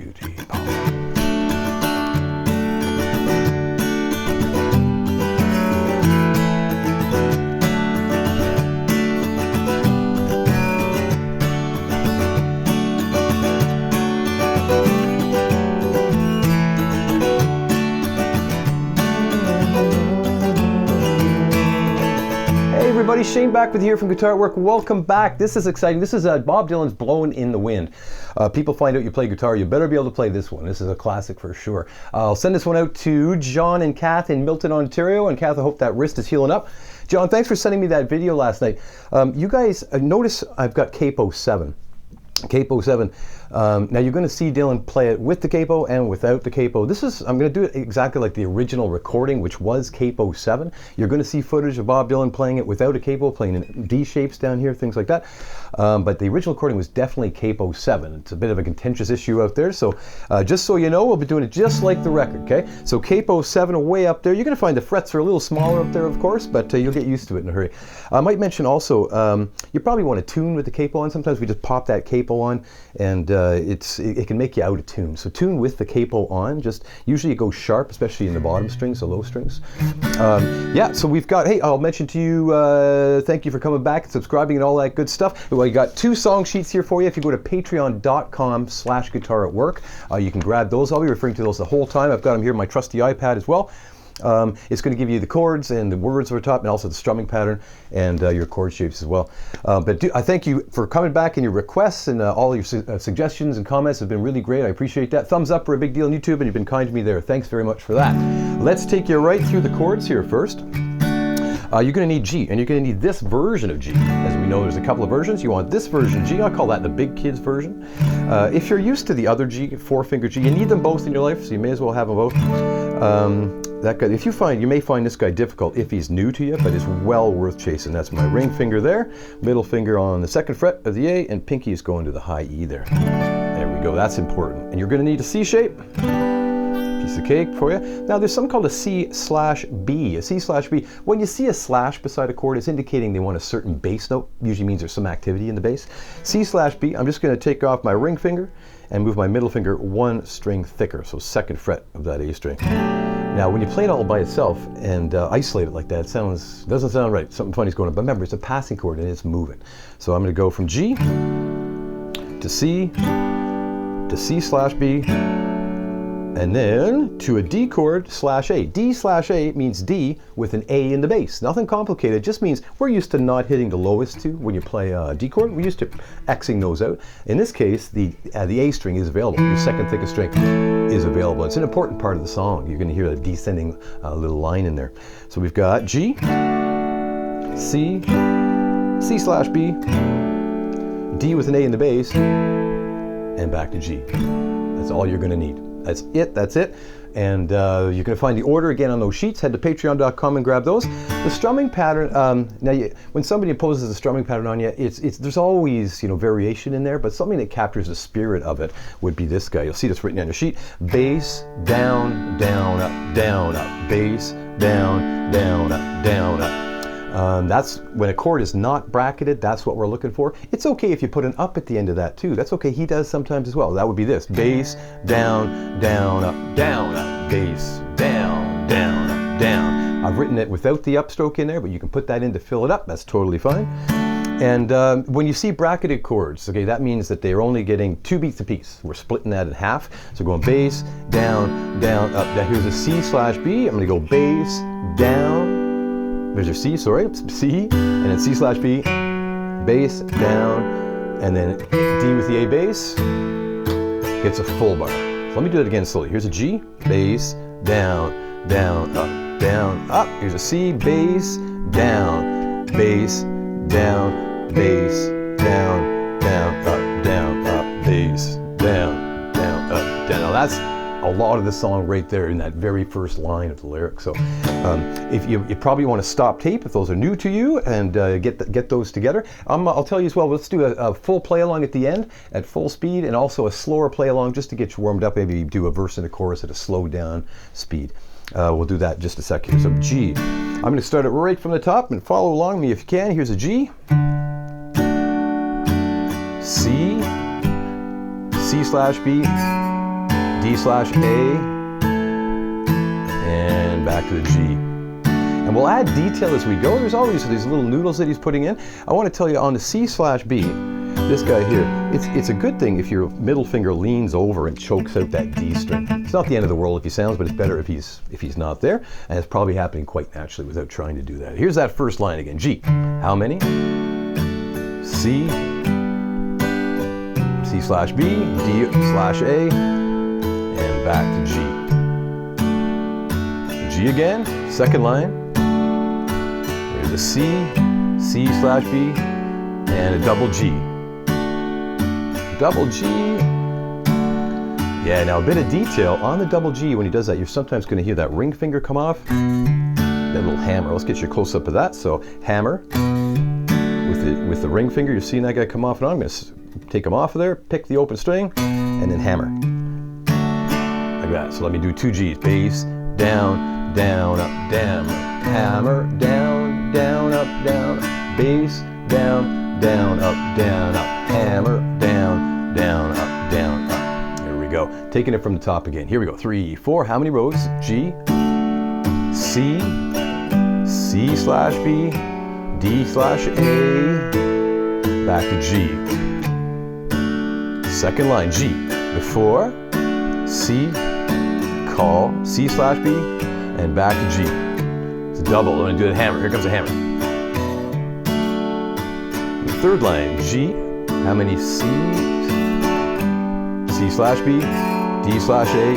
beauty pop. Everybody, Shane back with you here from Guitar Work. Welcome back. This is exciting. This is Bob Dylan's Blowin In The Wind. People find out you play guitar, you better be able to play this one. This is a classic for sure. I'll send this one out to John and Kath in Milton, Ontario. And Kath, I hope that wrist is healing up. John, thanks for sending me that video last night. You guys, notice I've got capo 7. Capo 7. Now you're going to see Dylan play it with the capo and without the capo. I'm going to do it exactly like the original recording, which was capo 7. You're going to see footage of Bob Dylan playing it without a capo, playing in D shapes down here, things like that. But the original recording was definitely capo 7. It's a bit of a contentious issue out there, so just so you know, we'll be doing it just like the record, okay? So capo 7 way up there. You're going to find the frets are a little smaller up there, of course, but you'll get used to it in a hurry. I might mention also, you probably want to tune with the capo on. Sometimes we just pop that capo on, and it can make you out of tune. So tune with the capo on. Just usually it goes sharp, especially in the bottom strings, the low strings. Yeah, so we've got, hey, I'll mention to you, thank you for coming back and subscribing and all that good stuff. Well, you got 2 song sheets here for you. If you go to patreon.com/guitaratwork, you can grab those. I'll be referring to those the whole time. I've got them here on my trusty iPad as well. It's going to give you the chords and the words over top, and also the strumming pattern and your chord shapes as well. I thank you for coming back, and your requests and all your suggestions and comments have been really great. I appreciate that. Thumbs up for a big deal on YouTube, and you've been kind to me there. Thanks very much for that. Let's take you right through the chords here first. You're going to need G, and you're going to need this version of G. As we know, there's a couple of versions. You want this version G. I'll call that the big kids version. If you're used to the other G, 4-finger G, you need them both in your life, so you may as well have them both. That guy, you may find this guy difficult if he's new to you, but it's well worth chasing. That's my ring finger there, middle finger on the 2nd fret of the A, and pinky is going to the high E there. There we go, that's important. And you're going to need a C shape. Piece of cake for you. Now there's something called a C/B. A C/B. When you see a slash beside a chord, it's indicating they want a certain bass note. Usually means there's some activity in the bass. C/B. I'm just going to take off my ring finger and move my middle finger 1 string thicker, so 2nd fret of that A string. Now when you play it all by itself and isolate it like that, it doesn't sound right. Something funny's going on. But remember, it's a passing chord and it's moving. So I'm going to go from G to C to C/B. And then to a D chord /A. D/A means D with an A in the bass. Nothing complicated, it just means we're used to not hitting the lowest 2 when you play a D chord. We're used to Xing those out. In this case, the A string is available. Your 2nd thickest string is available. It's an important part of the song. You're going to hear a descending little line in there. So we've got G, C, C/B, D with an A in the bass, and back to G. That's all you're going to need. That's it. And you're going to find the order again on those sheets. Head to patreon.com and grab those. The strumming pattern, when somebody imposes a strumming pattern on you, there's always variation in there, but something that captures the spirit of it would be this guy. You'll see this written on your sheet. Bass, down, down, up, down, up. Bass, down, down, up, down, up. That's when a chord is not bracketed, that's what we're looking for. It's okay if you put an up at the end of that too. That's okay, he does sometimes as well. That would be this. Bass, down, down, up, bass, down, down, up, down. I've written it without the upstroke in there, but you can put that in to fill it up. That's totally fine. And when you see bracketed chords, okay, that means that they're only getting 2 beats apiece. We're splitting that in half. So going bass, down, down, up. Now here's a C/B. I'm going to go bass, down. There's your C, sorry, C, and then C/B, bass, down, and then D with the A bass gets a full bar. So let me do it again slowly. Here's a G, bass, down, down, up, down, up. Here's a C, bass, down, bass, down, bass, down, down, up, bass, down, down, up, down. Now that's a lot of the song right there in that very first line of the lyric. So if you probably want to stop tape if those are new to you and get those together. I'll tell you as well, let's do a full play along at the end at full speed, and also a slower play along just to get you warmed up. Maybe do a verse and a chorus at a slowed down speed. We'll do that in just a second. So G. I'm going to start it right from the top and follow along with me if you can. Here's a G, C, C/B, D slash A, and back to the G. And we'll add detail as we go. There's always these little noodles that he's putting in. I want to tell you on the C slash B, this guy here, it's a good thing if your middle finger leans over and chokes out that D string. It's not the end of the world if he sounds, but it's better if he's not there. And it's probably happening quite naturally without trying to do that. Here's that first line again. G. How many? C. C slash B, D slash A, and back to G. G again, second line. There's a C, C slash B, and a double G. Double G. Yeah, now a bit of detail on the double G. When he does that, you're sometimes going to hear that ring finger come off. That little hammer. Let's get you a close up of that. So hammer with the ring finger. You're seeing that guy come off and on. I'm going to take him off of there, pick the open string, and then hammer. Like that. So let me do two G's. Bass, down, down, up, down. Hammer, down, down, up, down. Bass, down, down, up, down, up. Hammer, down, down, up, down, up. Here we go. Taking it from the top again. Here we go. 3, 4. How many rows? G, C, C slash B, D slash A, back to G. Second line, G. Before, C, call, C slash B, and back to G. It's a double. I'm going to do the hammer. Here comes the hammer. The third line, G. How many C's? C slash B, D slash A,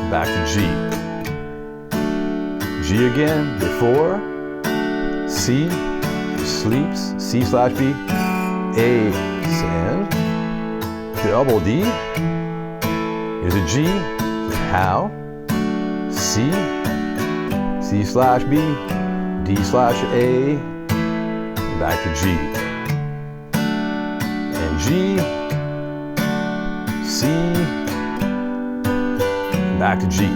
back to G. G again, before, C, sleeps, C slash B, A, sand, double D, here's a G, how, C, C slash B, D slash A, back to G. G, C, back to G.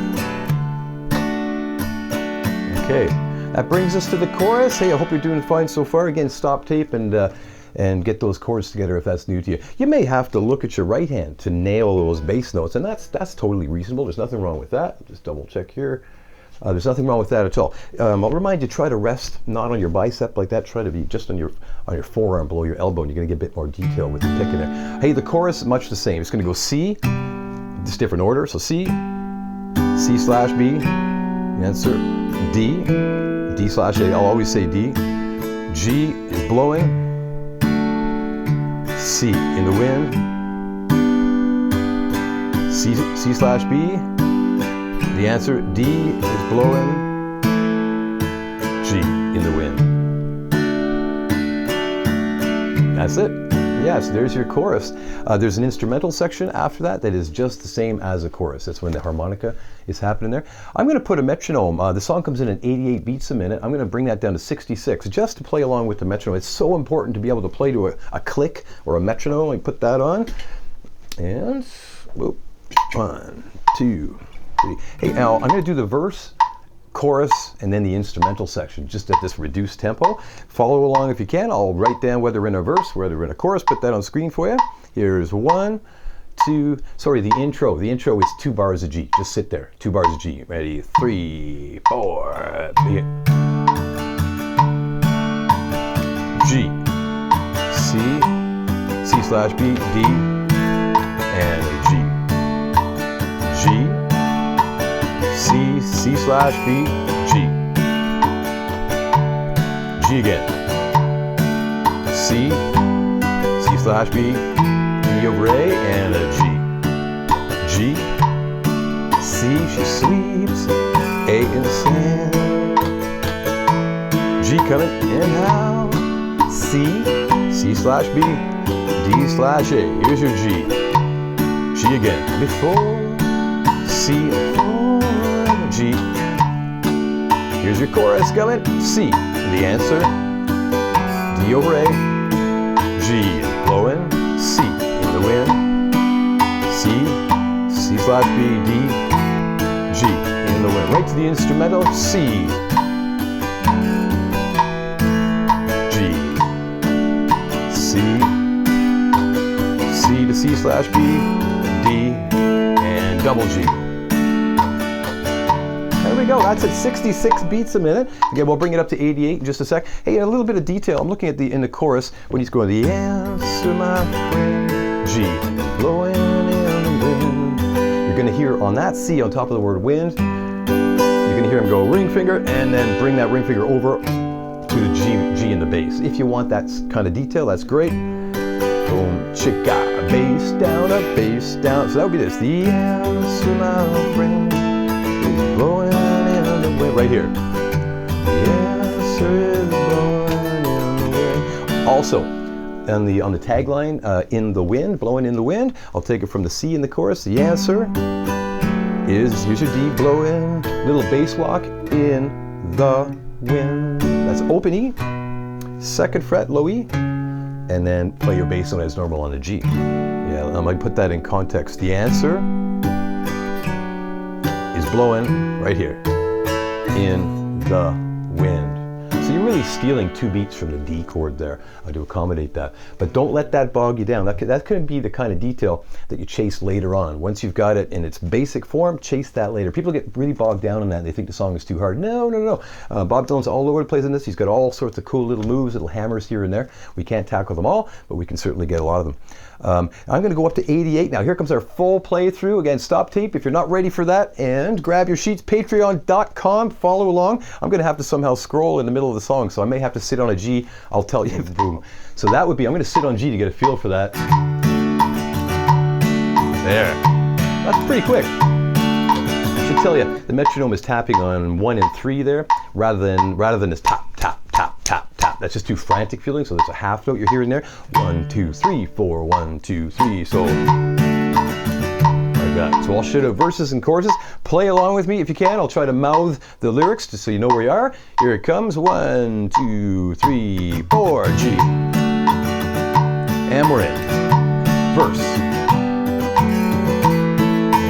Okay, that brings us to the chorus. Hey, I hope you're doing fine so far. Again, stop tape and get those chords together if that's new to you. You may have to look at your right hand to nail those bass notes, and that's totally reasonable. There's nothing wrong with that. Just double check here. There's nothing wrong with that at all. I'll remind you, try to rest not on your bicep like that. Try to be just on your forearm below your elbow, and you're going to get a bit more detail with the pick in there. Hey, the chorus, much the same. It's going to go C, just different order. So C, C slash B, the answer, D, D slash A. I'll always say D. G is blowing, C in the wind, C slash B. The answer, D is blowing, G in the wind. That's it. Yes, there's your chorus. There's an instrumental section after that is just the same as a chorus. That's when the harmonica is happening there. I'm going to put a metronome. The song comes in at 88 beats a minute. I'm going to bring that down to 66 just to play along with the metronome. It's so important to be able to play to a click or a metronome. I put that on. And, whoop, 1, 2, 3. Hey, now I'm going to do the verse, chorus, and then the instrumental section, just at this reduced tempo. Follow along if you can. I'll write down whether in a verse, whether in a chorus, put that on screen for you. Here's 1, 2, sorry, the intro. The intro is 2 bars of G. Just sit there. 2 bars of G. Ready? 3, 4, begin. G, C, C slash B, D, and a G. G, C, C slash B, G. G again. C, C slash B, D over A, and a G. G, C, she sleeps, A in sand. G coming, and how? C, C slash B, D slash A. Here's your G. G again. Before, C, G. Here's your chorus coming. C, the answer. D over A. G, blowing. C, in the wind. C, C slash B, D, G, in the wind. Right to the instrumental. C, G, C, C to C slash B, D, double G. There we go. That's at 66 beats a minute. Again, we'll bring it up to 88 in just a sec. Hey, a little bit of detail. I'm looking at in the chorus when he's going, the answer, my friend, G, blowing in the wind. You're going to hear on that C on top of the word wind, you're going to hear him go ring finger and then bring that ring finger over to the G in the bass. If you want that kind of detail, that's great. Boom, chicka, bass down, a bass down. So that would be this. The answer, my friend, is blowing in the wind. Right here. The answer is blowing in the wind. Also, on the tagline, in the wind, blowing in the wind, I'll take it from the C in the chorus. The answer is, here's your D, blowing, little bass walk in the wind. That's open E, 2nd fret, low E, and then play your bass note as normal on the G. Yeah, I might put that in context. The answer is blowing right here, in the wind. So you're really stealing 2 beats from the D chord there to accommodate that. But don't let that bog you down. That could be the kind of detail that you chase later on. Once you've got it in its basic form, chase that later. People get really bogged down on that and they think the song is too hard. No, no, no. Bob Dylan's all over the place in this. He's got all sorts of cool little moves, little hammers here and there. We can't tackle them all, but we can certainly get a lot of them. I'm going to go up to 88 now. Here comes our full playthrough. Again, stop tape if you're not ready for that, and grab your sheets, patreon.com, follow along. I'm going to have to somehow scroll in the middle of the song, so I may have to sit on a G. I'll tell you. Boom. So that would be, I'm going to sit on G to get a feel for that. There. That's pretty quick. I should tell you, the metronome is tapping on 1 and 3 there, rather than this tap, tap, tap, tap, tap. That's just too frantic feeling, so there's a half note you're hearing there. 1, 2, 3, 4, 1, 2, 3, so like that. So I'll show you verses and choruses. Play along with me if you can. I'll try to mouth the lyrics just so you know where you are. Here it comes. 1, 2, 3, 4, G. And we're in. Verse.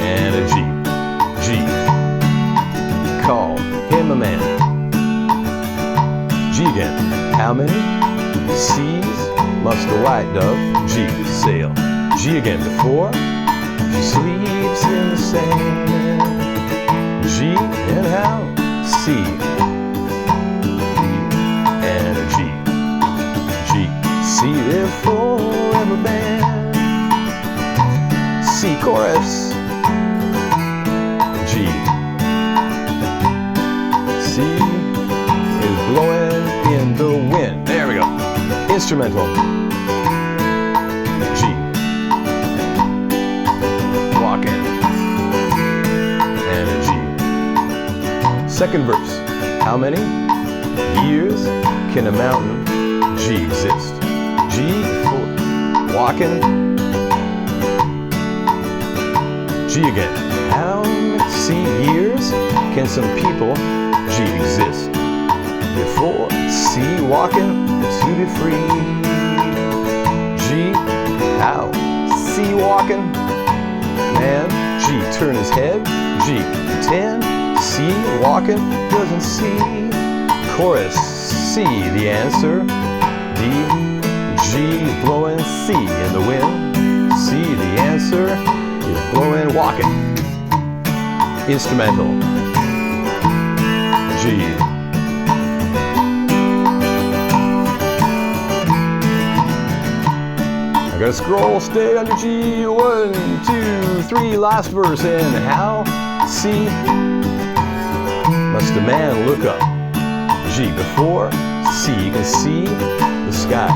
And a G. G. Call him a man. G again. How many seas must the white dove G sail? G again before she sleeps in the sand. G and how? C and a G. G. C there forever band. C chorus. G. C is blowing in the wind. There we go. Instrumental. G. Walking. And a G. Second verse. How many years can a mountain G exist? G for walking. G again. How many years can some people G exist? Before C walking to be free. G, how? C walking. Man, G turn his head. G, pretend. C walking, doesn't see. Chorus, C the answer. D, G blowing C in the wind. C the answer is blowing walking. Instrumental. G. Gotta scroll, stay on your G. 1, 2, 3, last verse. And how? C. Must a man look up? G before C. You can see the sky.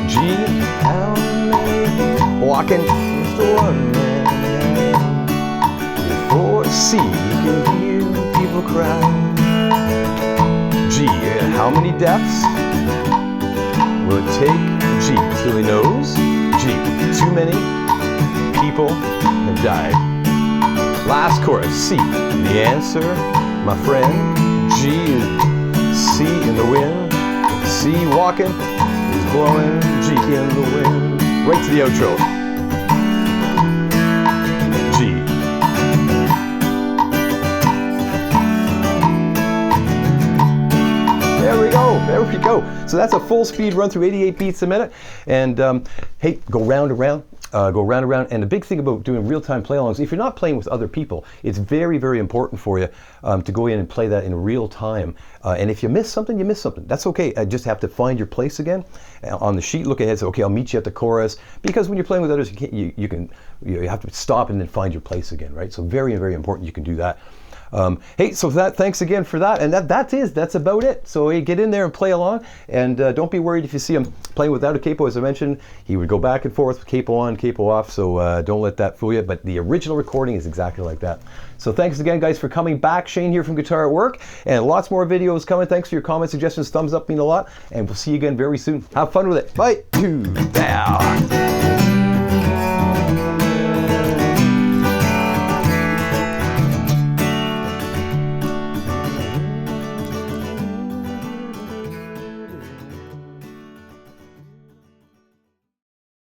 G. How many walking? Just one man. Before C. You can hear people cry. G. How many deaths will it take G till he knows? G. Too many people have died. Last chorus. C. The answer, my friend. G. C in the wind. C walking is blowing G in the wind. Right to the outro. G. There we go. There we go. So that's a full speed run through 88 beats a minute. And hey, go round and round. go round and round. And the big thing about doing real-time play-alongs, if you're not playing with other people, it's very, very important for you to go in and play that in real time. And if you miss something, you miss something. That's okay. I just have to find your place again on the sheet. Look ahead. Say, okay, I'll meet you at the chorus. Because when you're playing with others, you have to stop and then find your place again, right? So very, very important. You can do that. Hey, so thanks again for that, and that's about it. So hey, get in there and play along, and don't be worried if you see him playing without a capo. As I mentioned, he would go back and forth with capo on, capo off, so don't let that fool you, but the original recording is exactly like that. So thanks again, guys, for coming back. Shane here from Guitar at Work, and lots more videos coming. Thanks for your comments, suggestions, thumbs up mean a lot, and we'll see you again very soon. Have fun with it. Bye.